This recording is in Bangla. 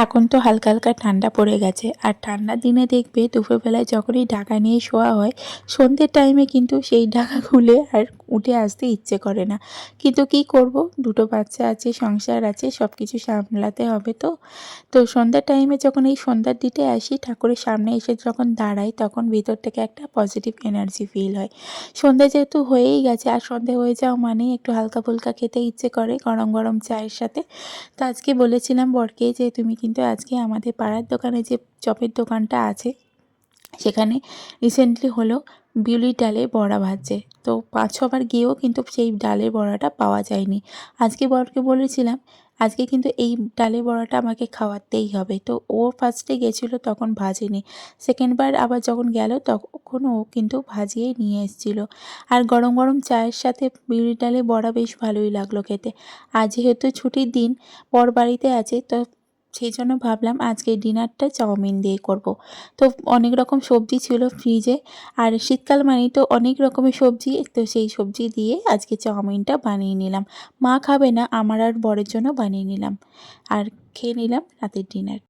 এখন তো হালকা হালকা ঠান্ডা পড়ে গেছে, আর ঠান্ডার দিনে দেখবে দুপুরবেলায় যখনই ঢাকা নিয়ে শোয়া হয়, সন্ধ্যের টাইমে কিন্তু সেই ঢাকা খুলে আর উঠে আসতে ইচ্ছে করে না। কিন্তু কি করব, দুটো বাচ্চা আছে, সংসার আছে, সব কিছু সামলাতে হবে। তো সন্ধ্যার টাইমে যখন এই সন্ধ্যার দিতে আসি, ঠাকুরের সামনে এসে যখন দাঁড়াই, তখন ভিতর থেকে একটা পজিটিভ এনার্জি ফিল হয়। সন্ধ্যা যেহেতু হয়েই গেছে, আর সন্ধ্যা হয়ে যাওয়া মানেই একটু হালকা ফুলকা খেতে ইচ্ছে করে গরম গরম চায়ের সাথে। তো আজকে বলেছিলাম বরকে যে তুমি কিন্তু আজকে আমাদের পাড়ার দোকানে যে চপের দোকানটা আছে, সেখানে রিসেন্টলি হলো বিউলির ডালে বড়া ভাজছে। তো ৫-৬ বার গিয়েও কিন্তু সেই ডালের বড়াটা পাওয়া যায়নি। আজকে বরকে বলেছিলাম আজকে কিন্তু এই ডালের বড়াটা আমাকে খাওয়াতেই হবে। তো ও ফার্স্টে গেছিলো, তখন ভাজেনি। সেকেন্ড বার আবার যখন গেল, তখন ও কিন্তু ভাজিয়ে নিয়ে এসেছিলো। আর গরম গরম চায়ের সাথে বিউলির ডালের বড়া বেশ ভালোই লাগলো খেতে। আর যেহেতু ছুটির দিন, বর বাড়িতে আছে, তো সেই জন্য ভাবলাম আজকে ডিনারটা চাউমিন দিয়ে করব। তো অনেক রকম সবজি ছিল ফ্রিজে, আর শীতকাল মানেই তো অনেক রকমের সবজি, তো সেই সবজি দিয়ে আজকে চাউমিনটা বানিয়ে নিলাম। মা খাবে না, আমার আর বরের জন্য বানিয়ে নিলাম, আর খেয়ে নিলাম রাতের ডিনার।